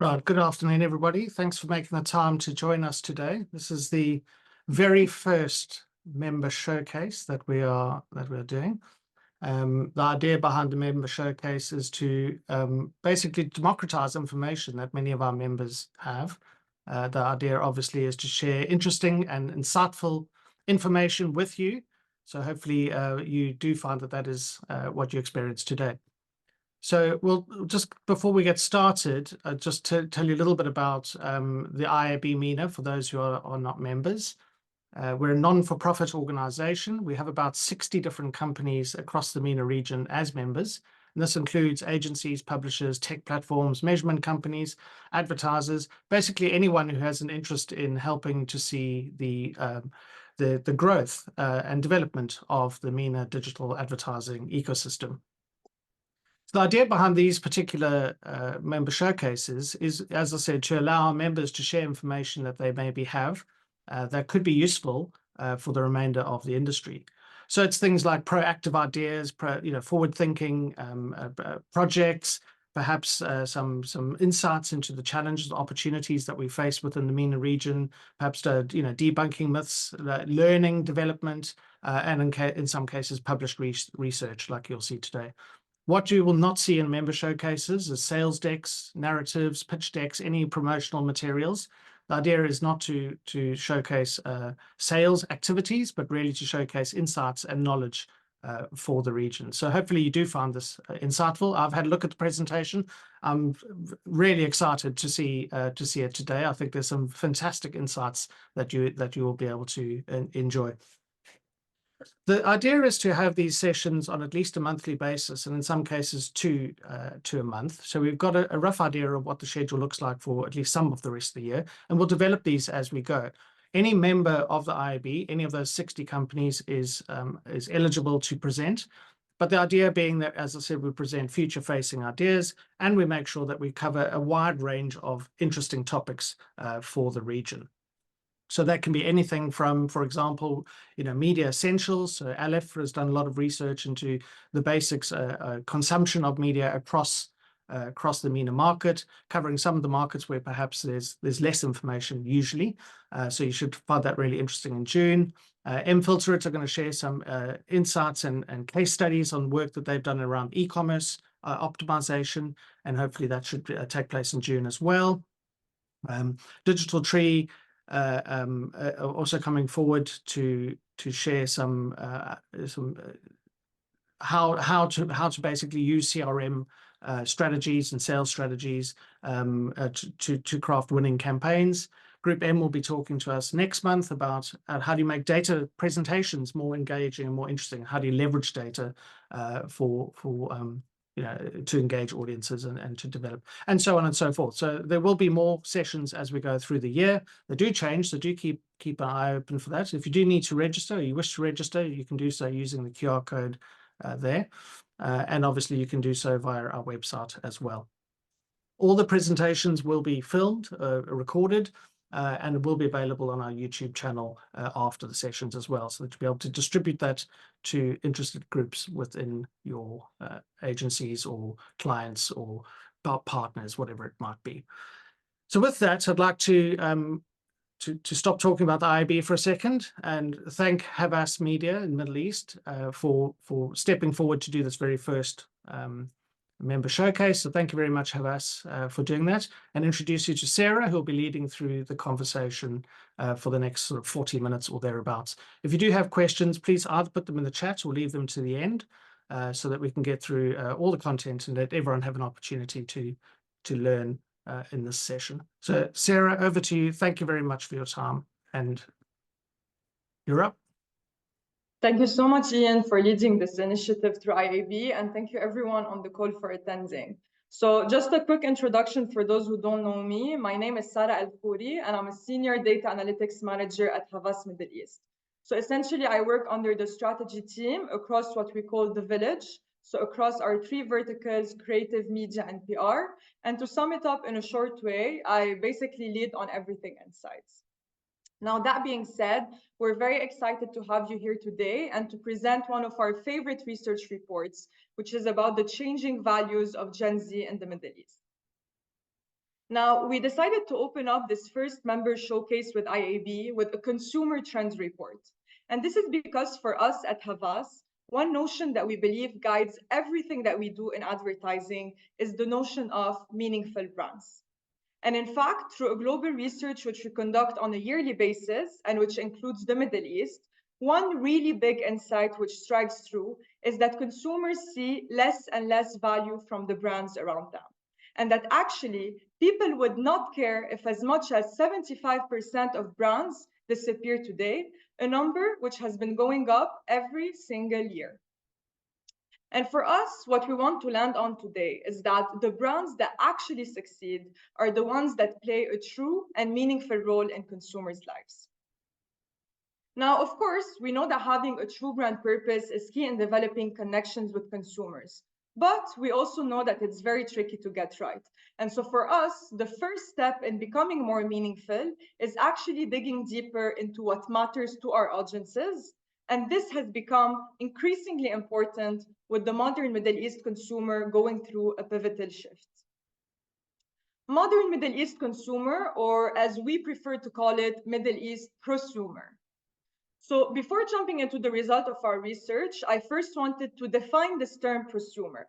Right, good afternoon, everybody. Thanks for making the time to join us today. This is the very first member showcase that we're doing. The idea behind the member showcase is to basically democratize information that many of our members have. The idea, obviously, is to share interesting and insightful information with you. So hopefully you do find that is what you experience today. So we'll just, before we get started, just to tell you a little bit about the IAB MENA for those who are not members. We're a non-for-profit organization. We have about 60 different companies across the MENA region as members. And this includes agencies, publishers, tech platforms, measurement companies, advertisers, basically anyone who has an interest in helping to see the growth and development of the MENA digital advertising ecosystem. So the idea behind these particular member showcases is, as I said, to allow our members to share information that they maybe have that could be useful for the remainder of the industry. So it's things like proactive ideas, forward-thinking projects, perhaps some insights into the challenges, opportunities that we face within the MENA region, perhaps debunking myths, learning development, and in some cases published research, like you'll see today. What you will not see in member showcases is sales decks, narratives, pitch decks, any promotional materials. The idea is not to showcase sales activities, but really to showcase insights and knowledge for the region. So hopefully you do find this insightful. I've had a look at the presentation. I'm really excited to see it today. I think there's some fantastic insights that you will be able to enjoy. The idea is to have these sessions on at least a monthly basis, and in some cases two a month. So we've got a rough idea of what the schedule looks like for at least some of the rest of the year, and we'll develop these as we go. Any member of the IAB, any of those 60 companies is eligible to present. But the idea being that, as I said, we present future-facing ideas, and we make sure that we cover a wide range of interesting topics for the region. So that can be anything from, for example, media essentials. So Aleph has done a lot of research into the basics, consumption of media across the MENA market, covering some of the markets where perhaps there's less information usually. So you should find that really interesting in June. mFilter are going to share some insights and case studies on work that they've done around e-commerce optimization, and hopefully that should take place in June as well. Digital Tree also coming forward to share some how to basically use CRM strategies and sales strategies to craft winning campaigns. Group M will be talking to us next month about how do you make data presentations more engaging and more interesting. How do you leverage data to engage audiences and to develop, and so on and so forth. So there will be more sessions as we go through the year. They do change, so do keep an eye open for that. If you do need to register, or you wish to register, you can do so using the QR code there. And obviously you can do so via our website as well. All the presentations will be filmed, recorded, and it will be available on our YouTube channel after the sessions as well, so that you'll be able to distribute that to interested groups within your agencies or clients or partners, whatever it might be. So with that, I'd like to stop talking about the IAB for a second and thank Havas Media in Middle East for stepping forward to do this very first member showcase. So thank you very much, Havas, for doing that, and introduce you to Sarah, who will be leading through the conversation for the next sort of 40 minutes or thereabouts. If you do have questions, please either put them in the chat or leave them to the end so that we can get through all the content and let everyone have an opportunity to learn in this session. So Sarah, over to you. Thank you very much for your time, and you're up. Thank you so much, Ian, for leading this initiative through IAB, and thank you everyone on the call for attending. So just a quick introduction for those who don't know me. My name is Sarah Al-Khouri, and I'm a Senior Data Analytics Manager at Havas Middle East. So essentially, I work under the strategy team across what we call the village, so across our three verticals, creative, media, and PR. And to sum it up in a short way, I basically lead on everything insights. Now, that being said, we're very excited to have you here today and to present one of our favorite research reports, which is about the changing values of Gen Z in the Middle East. Now, we decided to open up this first member showcase with IAB with a consumer trends report. And this is because for us at Havas, one notion that we believe guides everything that we do in advertising is the notion of meaningful brands. And in fact, through a global research which we conduct on a yearly basis and which includes the Middle East, one really big insight which strikes through is that consumers see less and less value from the brands around them. And that actually people would not care if as much as 75% of brands disappear today, a number which has been going up every single year. And for us, what we want to land on today is that the brands that actually succeed are the ones that play a true and meaningful role in consumers' lives. Now, of course, we know that having a true brand purpose is key in developing connections with consumers. But we also know that it's very tricky to get right. And so for us, the first step in becoming more meaningful is actually digging deeper into what matters to our audiences. And this has become increasingly important with the modern Middle East consumer going through a pivotal shift. Modern Middle East consumer, or as we prefer to call it, Middle East prosumer. So before jumping into the result of our research, I first wanted to define this term prosumer.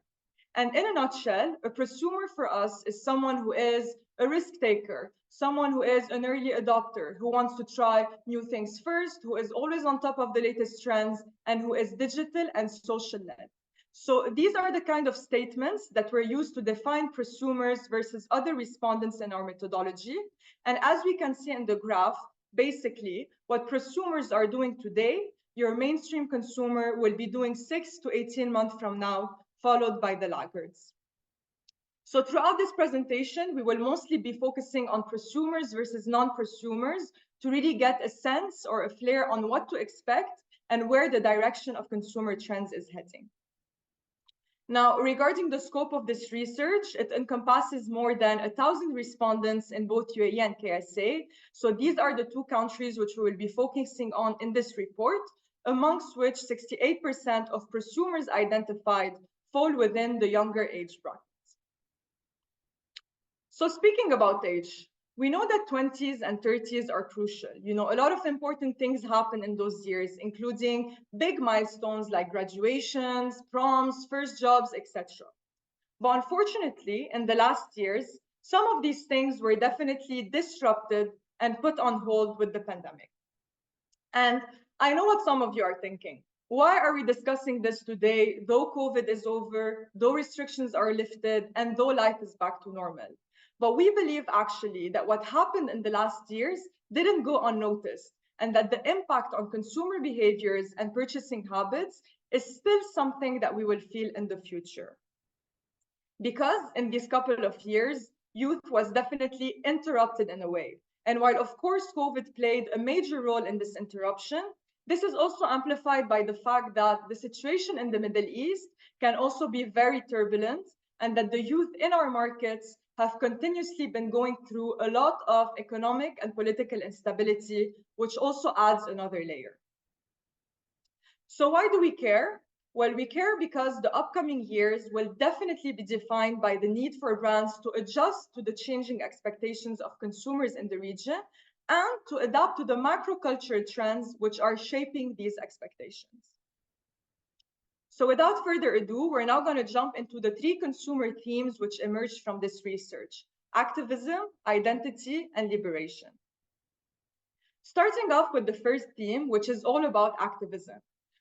And in a nutshell, a prosumer for us is someone who is a risk taker, someone who is an early adopter, who wants to try new things first, who is always on top of the latest trends, and who is digital and social led. So these are the kind of statements that were used to define prosumers versus other respondents in our methodology. And as we can see in the graph, basically, what prosumers are doing today, your mainstream consumer will be doing 6 to 18 months from now, followed by the laggards. So throughout this presentation, we will mostly be focusing on prosumers versus non-prosumers to really get a sense or a flair on what to expect and where the direction of consumer trends is heading. Now, regarding the scope of this research, it encompasses more than 1,000 respondents in both UAE and KSA. So these are the two countries which we will be focusing on in this report, amongst which 68% of prosumers identified fall within the younger age brackets. So speaking about age, we know that 20s and 30s are crucial. You know, a lot of important things happen in those years, including big milestones like graduations, proms, first jobs, etc. But unfortunately, in the last years, some of these things were definitely disrupted and put on hold with the pandemic. And I know what some of you are thinking. Why are we discussing this today, though COVID is over, though restrictions are lifted, and though life is back to normal? But we believe actually that what happened in the last years didn't go unnoticed, and that the impact on consumer behaviors and purchasing habits is still something that we will feel in the future. Because in these couple of years, youth was definitely interrupted in a way. And while of course COVID played a major role in this interruption, this is also amplified by the fact that the situation in the Middle East can also be very turbulent, and that the youth in our markets have continuously been going through a lot of economic and political instability, which also adds another layer. So why do we care? Well, we care because the upcoming years will definitely be defined by the need for brands to adjust to the changing expectations of consumers in the region and to adapt to the macro cultural trends which are shaping these expectations. So without further ado, we're now going to jump into the three consumer themes which emerged from this research: activism, identity, and liberation. Starting off with the first theme, which is all about activism.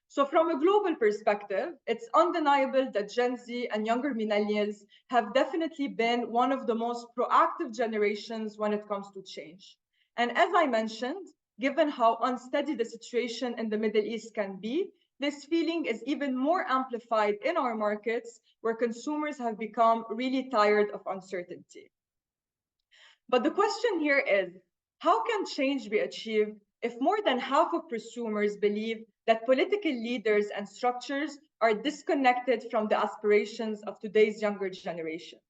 So from a global perspective, it's undeniable that Gen Z and younger millennials have definitely been one of the most proactive generations when it comes to change. And as I mentioned, given how unsteady the situation in the Middle East can be, this feeling is even more amplified in our markets where consumers have become really tired of uncertainty. But the question here is, how can change be achieved if more than half of prosumers believe that political leaders and structures are disconnected from the aspirations of today's younger generations?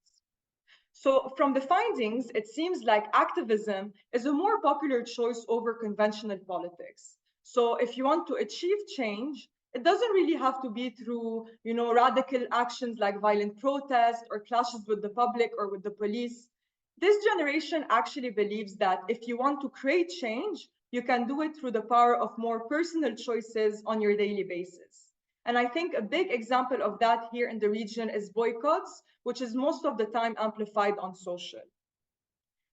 So from the findings, it seems like activism is a more popular choice over conventional politics. So if you want to achieve change, it doesn't really have to be through, radical actions like violent protest or clashes with the public or with the police. This generation actually believes that if you want to create change, you can do it through the power of more personal choices on your daily basis. And I think a big example of that here in the region is boycotts, which is most of the time amplified on social.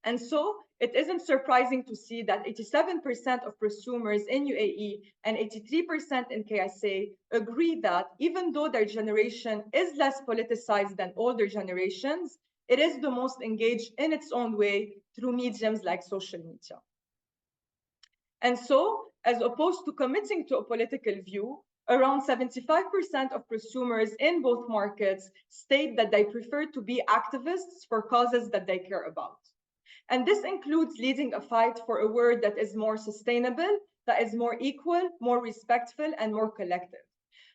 And so it isn't surprising to see that 87% of prosumers in UAE and 83% in KSA agree that even though their generation is less politicized than older generations, it is the most engaged in its own way through mediums like social media. And so, as opposed to committing to a political view, around 75% of prosumers in both markets state that they prefer to be activists for causes that they care about. And this includes leading a fight for a world that is more sustainable, that is more equal, more respectful, and more collective.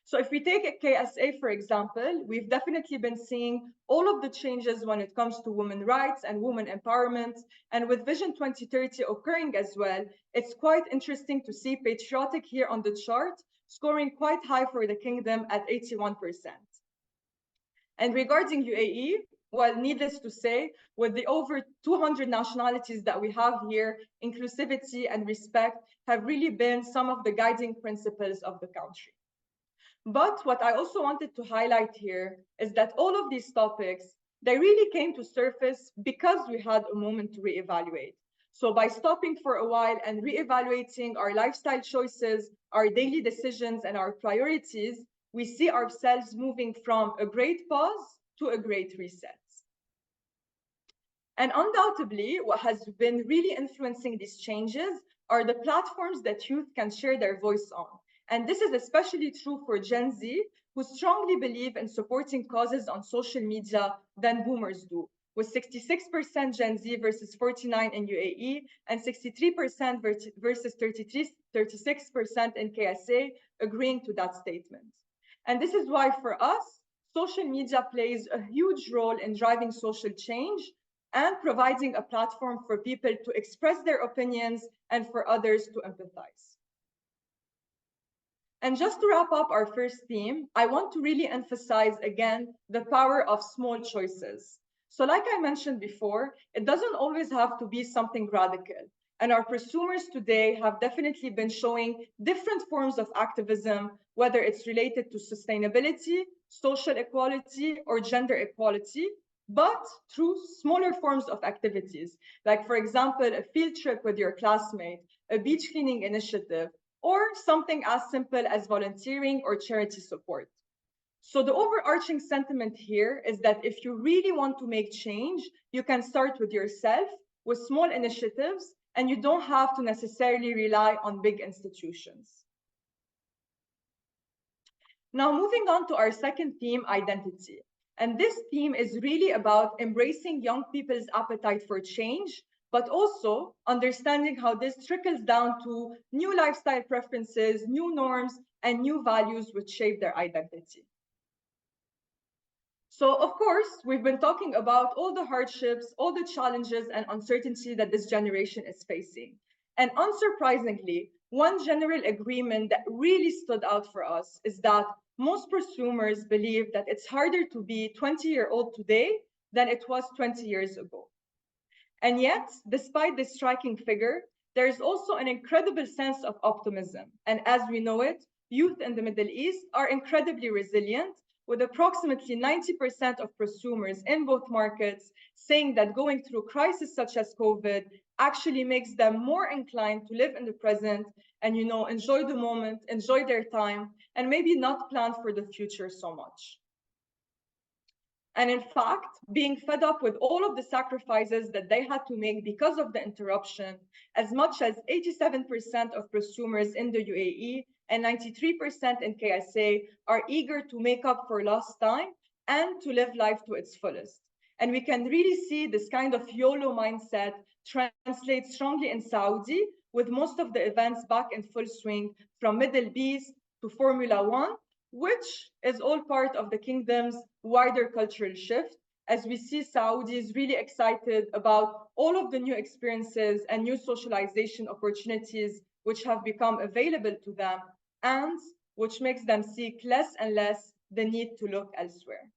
So if we take a KSA, for example, we've definitely been seeing all of the changes when it comes to women's rights and women empowerment. And with Vision 2030 occurring as well, it's quite interesting to see patriotic here on the chart, scoring quite high for the kingdom at 81%. And regarding UAE, well, needless to say, with the over 200 nationalities that we have here, inclusivity and respect have really been some of the guiding principles of the country. But what I also wanted to highlight here is that all of these topics, they really came to surface because we had a moment to reevaluate. So by stopping for a while and reevaluating our lifestyle choices, our daily decisions, and our priorities, we see ourselves moving from a great pause to a great reset. And undoubtedly, what has been really influencing these changes are the platforms that youth can share their voice on. And this is especially true for Gen Z, who strongly believe in supporting causes on social media than boomers do, with 66% Gen Z versus 49% in UAE and 63% versus 36% in KSA agreeing to that statement. And this is why for us, social media plays a huge role in driving social change and providing a platform for people to express their opinions and for others to empathize. And just to wrap up our first theme, I want to really emphasize again the power of small choices. So like I mentioned before, it doesn't always have to be something radical. And our prosumers today have definitely been showing different forms of activism, whether it's related to sustainability, social equality, or gender equality, but through smaller forms of activities, like, for example, a field trip with your classmate, a beach cleaning initiative, or something as simple as volunteering or charity support. So the overarching sentiment here is that if you really want to make change, you can start with yourself, with small initiatives, and you don't have to necessarily rely on big institutions. Now, moving on to our second theme, identity. And this theme is really about embracing young people's appetite for change, but also understanding how this trickles down to new lifestyle preferences, new norms, and new values which shape their identity. So, of course, we've been talking about all the hardships, all the challenges and uncertainty that this generation is facing. And unsurprisingly, one general agreement that really stood out for us is that most prosumers believe that it's harder to be 20-year-old today than it was 20 years ago. And yet, despite this striking figure, there is also an incredible sense of optimism. And as we know it, youth in the Middle East are incredibly resilient, with approximately 90% of prosumers in both markets saying that going through crises such as COVID actually makes them more inclined to live in the present and, enjoy the moment, enjoy their time, and maybe not plan for the future so much. And in fact, being fed up with all of the sacrifices that they had to make because of the interruption, as much as 87% of prosumers in the UAE and 93% in KSA are eager to make up for lost time and to live life to its fullest. And we can really see this kind of YOLO mindset translate strongly in Saudi, with most of the events back in full swing, from Middle East to Formula One, which is all part of the kingdom's wider cultural shift, as we see Saudis really excited about all of the new experiences and new socialization opportunities which have become available to them, and which makes them seek less and less the need to look elsewhere.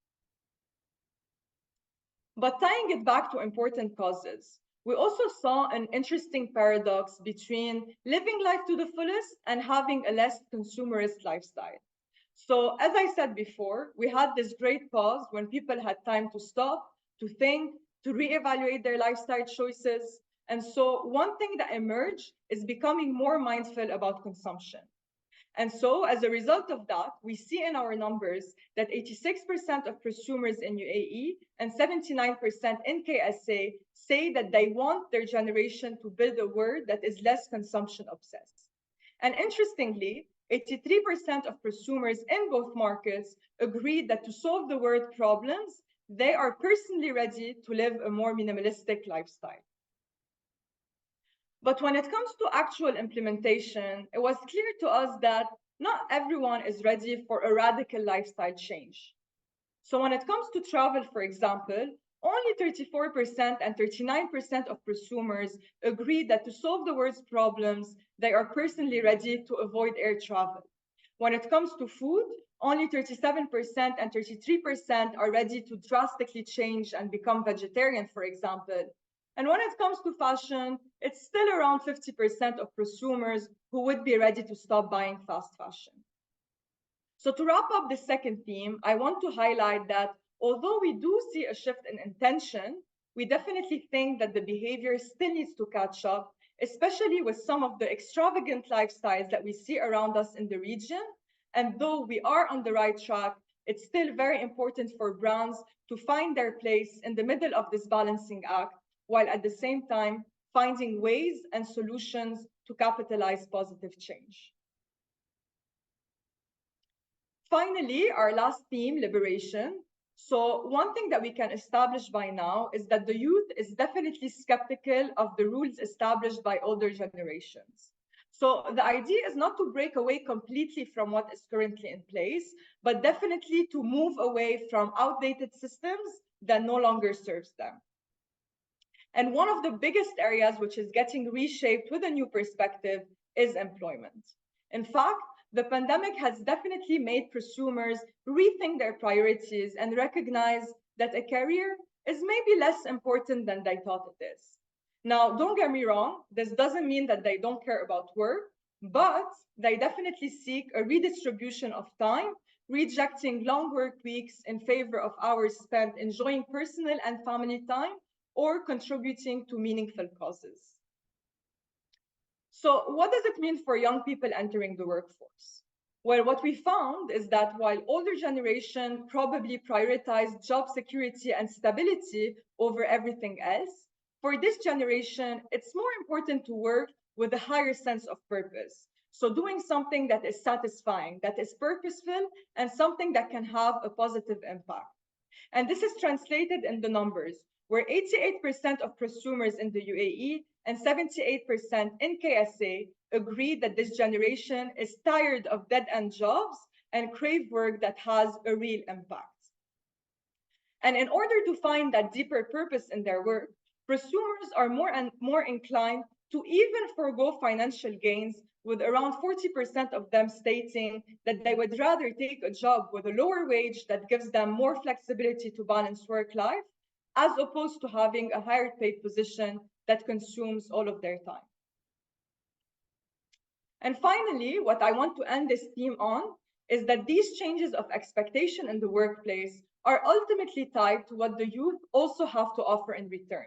But tying it back to important causes, we also saw an interesting paradox between living life to the fullest and having a less consumerist lifestyle. So, as I said before, we had this great pause when people had time to stop, to think, to reevaluate their lifestyle choices. And so, one thing that emerged is becoming more mindful about consumption. And so, as a result of that, we see in our numbers that 86% of consumers in UAE and 79% in KSA say that they want their generation to build a world that is less consumption obsessed. And interestingly, 83% of consumers in both markets agreed that to solve the world problems, they are personally ready to live a more minimalistic lifestyle. But when it comes to actual implementation, it was clear to us that not everyone is ready for a radical lifestyle change. So when it comes to travel, for example, only 34% and 39% of consumers agree that to solve the world's problems, they are personally ready to avoid air travel. When it comes to food, only 37% and 33% are ready to drastically change and become vegetarian, for example. And when it comes to fashion, it's still around 50% of consumers who would be ready to stop buying fast fashion. So to wrap up the second theme, I want to highlight that although we do see a shift in intention, we definitely think that the behavior still needs to catch up, especially with some of the extravagant lifestyles that we see around us in the region. And though we are on the right track, it's still very important for brands to find their place in the middle of this balancing act, while at the same time finding ways and solutions to capitalize positive change. Finally, our last theme, liberation. So one thing that we can establish by now is that the youth is definitely skeptical of the rules established by older generations. So the idea is not to break away completely from what is currently in place, but definitely to move away from outdated systems that no longer serves them. And one of the biggest areas which is getting reshaped with a new perspective is employment. In fact, the pandemic has definitely made consumers rethink their priorities and recognize that a career is maybe less important than they thought it is. Now, don't get me wrong, this doesn't mean that they don't care about work, but they definitely seek a redistribution of time, rejecting long work weeks in favor of hours spent enjoying personal and family time or contributing to meaningful causes. So what does it mean for young people entering the workforce? Well, what we found is that while older generation probably prioritized job security and stability over everything else, for this generation, it's more important to work with a higher sense of purpose. So doing something that is satisfying, that is purposeful, and something that can have a positive impact. And this is translated in the numbers, where 88% of consumers in the UAE and 78% in KSA agree that this generation is tired of dead-end jobs and crave work that has a real impact. And in order to find that deeper purpose in their work, consumers are more and more inclined to even forego financial gains, with around 40% of them stating that they would rather take a job with a lower wage that gives them more flexibility to balance work-life, as opposed to having a higher paid position that consumes all of their time. And finally, what I want to end this theme on is that these changes of expectation in the workplace are ultimately tied to what the youth also have to offer in return.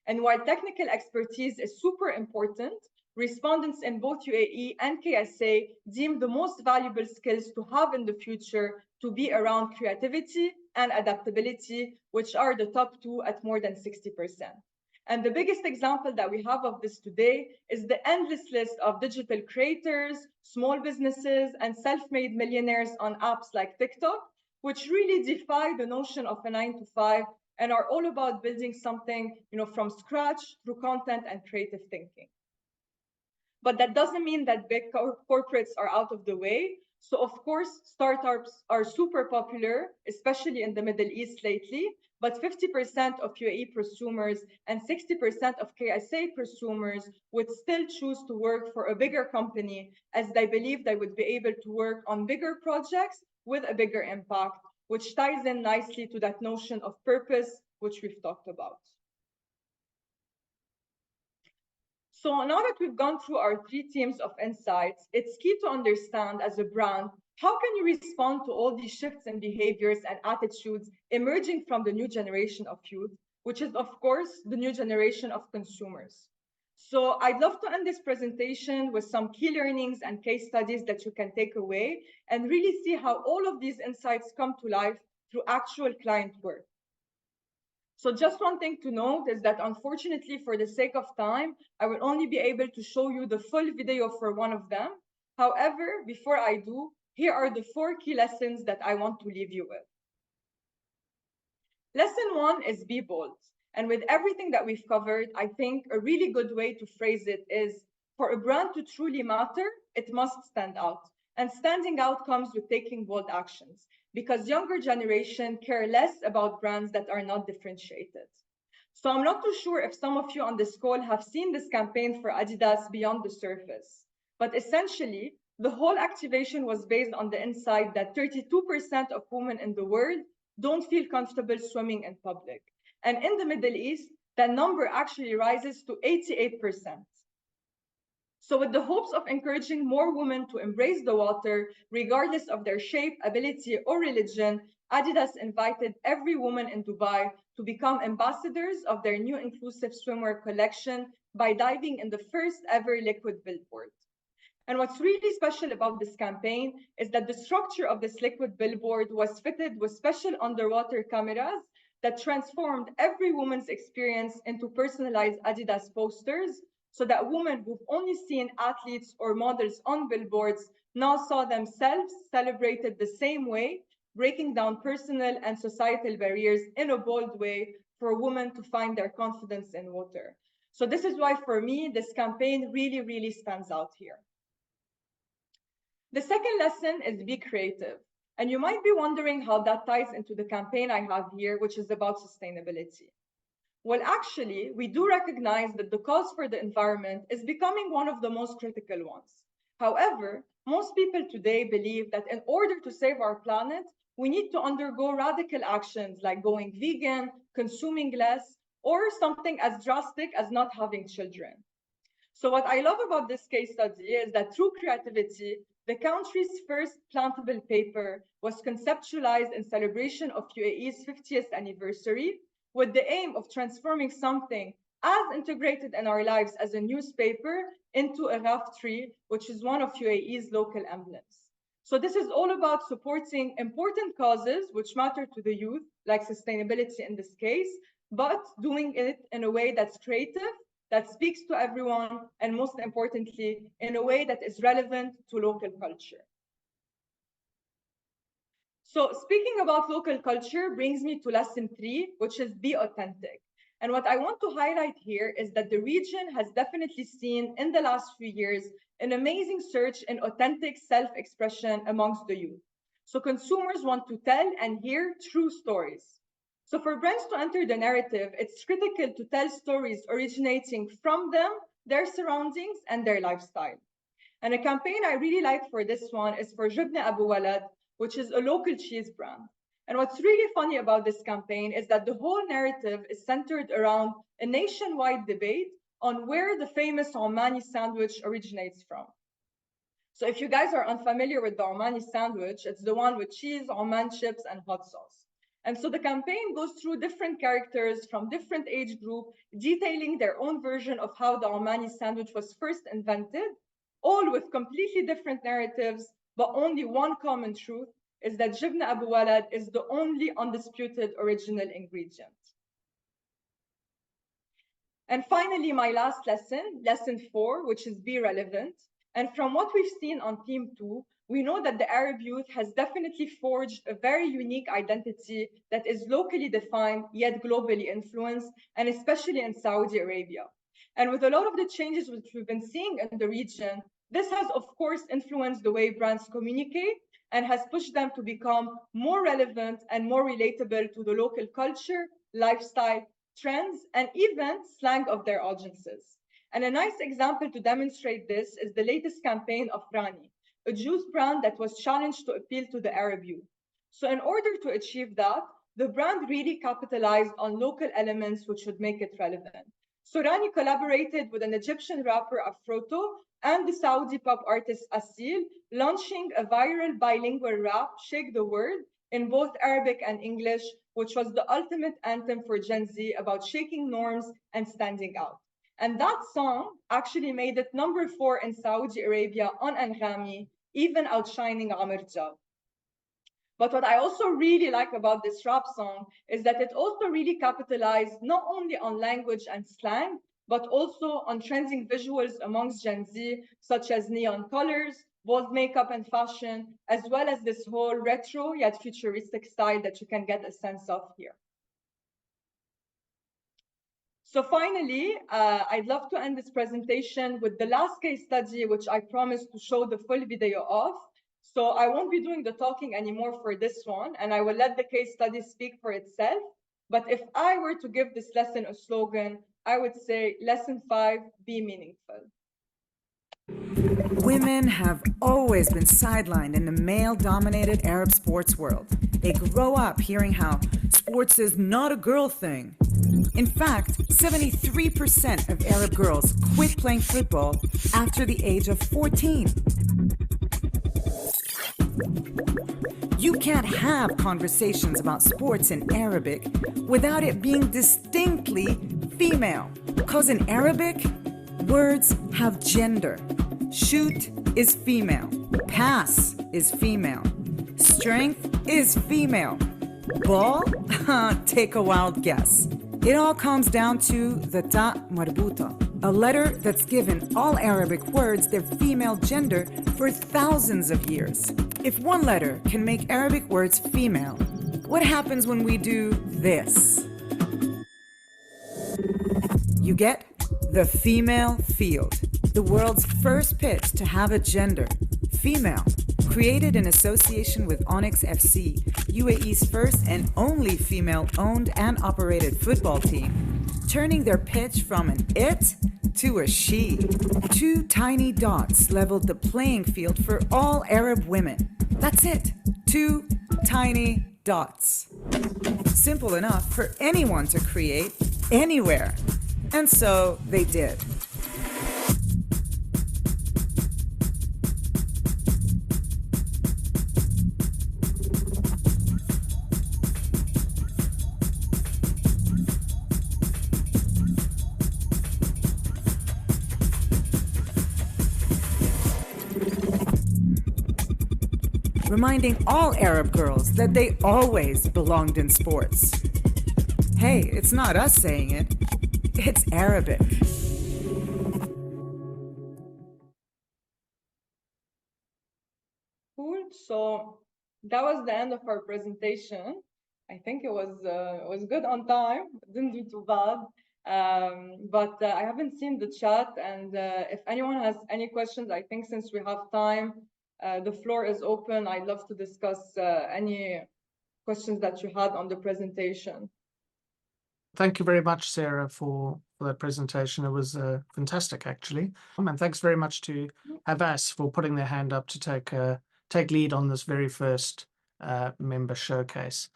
And while technical expertise is super important, respondents in both UAE and KSA deem the most valuable skills to have in the future to be around creativity and adaptability, which are the top two at more than 60%. And the biggest example that we have of this today is the endless list of digital creators, small businesses, and self-made millionaires on apps like TikTok, which really defy the notion of a 9-to-5 and are all about building something, from scratch through content and creative thinking. But that doesn't mean that big corporates are out of the way. So of course, startups are super popular, especially in the Middle East lately, but 50% of UAE prosumers and 60% of KSA prosumers would still choose to work for a bigger company, as they believe they would be able to work on bigger projects with a bigger impact, which ties in nicely to that notion of purpose, which we've talked about. So now that we've gone through our 3 themes of insights, it's key to understand as a brand, how can you respond to all these shifts in behaviors and attitudes emerging from the new generation of youth, which is, of course, the new generation of consumers. So I'd love to end this presentation with some key learnings and case studies that you can take away and really see how all of these insights come to life through actual client work. So just one thing to note is that unfortunately, for the sake of time, I will only be able to show you the full video for one of them. However, before I do, here are the 4 key lessons that I want to leave you with. Lesson 1 is be bold. And with everything that we've covered, I think a really good way to phrase it is, for a brand to truly matter, it must stand out. And standing out comes with taking bold actions, because younger generation care less about brands that are not differentiated. So I'm not too sure if some of you on this call have seen this campaign for Adidas Beyond the Surface, but essentially, the whole activation was based on the insight that 32% of women in the world don't feel comfortable swimming in public. And in the Middle East, that number actually rises to 88%. So with the hopes of encouraging more women to embrace the water, regardless of their shape, ability, or religion, Adidas invited every woman in Dubai to become ambassadors of their new inclusive swimwear collection by diving in the first ever liquid billboard. And what's really special about this campaign is that the structure of this liquid billboard was fitted with special underwater cameras that transformed every woman's experience into personalized Adidas posters, so that women who've only seen athletes or models on billboards now saw themselves celebrated the same way, breaking down personal and societal barriers in a bold way for women to find their confidence in water. So this is why, for me, this campaign really, really stands out here. The second lesson is be creative. And you might be wondering how that ties into the campaign I have here, which is about sustainability. Well, actually, we do recognize that the cause for the environment is becoming one of the most critical ones. However, most people today believe that in order to save our planet, we need to undergo radical actions like going vegan, consuming less, or something as drastic as not having children. So what I love about this case study is that through creativity, the country's first plantable paper was conceptualized in celebration of UAE's 50th anniversary, with the aim of transforming something as integrated in our lives as a newspaper into a raf tree, which is one of UAE's local emblems. So this is all about supporting important causes which matter to the youth, like sustainability in this case, but doing it in a way that's creative, that speaks to everyone, and most importantly, in a way that is relevant to local culture. So speaking about local culture brings me to lesson 3, which is be authentic. And what I want to highlight here is that the region has definitely seen in the last few years an amazing surge in authentic self-expression amongst the youth. So consumers want to tell and hear true stories. So for brands to enter the narrative, it's critical to tell stories originating from them, their surroundings, and their lifestyle. And a campaign I really like for this one is for Jubna Abu Walad, which is a local cheese brand. And what's really funny about this campaign is that the whole narrative is centered around a nationwide debate on where the famous Omani sandwich originates from. So if you guys are unfamiliar with the Omani sandwich, it's the one with cheese, Oman chips, and hot sauce. And so the campaign goes through different characters from different age group, detailing their own version of how the Omani sandwich was first invented, all with completely different narratives, but only one common truth is that Jubna Abu Walad is the only undisputed original ingredient. And finally, my last lesson, lesson 4, which is be relevant. And from what we've seen on theme 2, we know that the Arab youth has definitely forged a very unique identity that is locally defined, yet globally influenced, and especially in Saudi Arabia. And with a lot of the changes which we've been seeing in the region, this has, of course, influenced the way brands communicate and has pushed them to become more relevant and more relatable to the local culture, lifestyle, trends, and even slang of their audiences. And a nice example to demonstrate this is the latest campaign of Rani, a juice brand that was challenged to appeal to the Arab youth. So in order to achieve that, the brand really capitalized on local elements which would make it relevant. So Rani collaborated with an Egyptian rapper Afroto and the Saudi pop artist Asil, launching a viral bilingual rap, Shake the Word, in both Arabic and English, which was the ultimate anthem for Gen Z about shaking norms and standing out. And that song actually made it #4 in Saudi Arabia on Anghami, even outshining Amr Jab. But what I also really like about this rap song is that it also really capitalized not only on language and slang, but also on trending visuals amongst Gen Z, such as neon colors, bold makeup and fashion, as well as this whole retro yet futuristic style that you can get a sense of here. So finally, I'd love to end this presentation with the last case study, which I promised to show the full video of. So I won't be doing the talking anymore for this one, and I will let the case study speak for itself. But if I were to give this lesson a slogan, I would say lesson 5, be meaningful. Women have always been sidelined in the male-dominated Arab sports world. They grow up hearing how sports is not a girl thing. In fact, 73% of Arab girls quit playing football after the age of 14. You can't have conversations about sports in Arabic without it being distinctly female. Because in Arabic, words have gender. Shoot is female. Pass is female. Strength is female. Ball? Take a wild guess. It all comes down to the ta marbuta, a letter that's given all Arabic words their female gender for thousands of years. If one letter can make Arabic words female, what happens when we do this? You get the female field, the world's first pitch to have a gender, female. Created in association with Onyx FC, UAE's first and only female-owned and operated football team, turning their pitch from an it to a she. 2 tiny dots leveled the playing field for all Arab women. That's it, 2 tiny dots. Simple enough for anyone to create anywhere. And so they did. Reminding all Arab girls that they always belonged in sports. Hey, it's not us saying it, it's Arabic. Cool. So that was the end of our presentation. I think it was good on time. Didn't do too bad. But I haven't seen the chat, and if anyone has any questions, I think since we have time, the floor is open. I'd love to discuss any questions that you had on the presentation. Thank you very much, Sarah, for that presentation. It was fantastic, actually. And thanks very much to Havas for putting their hand up to take lead on this very first member showcase.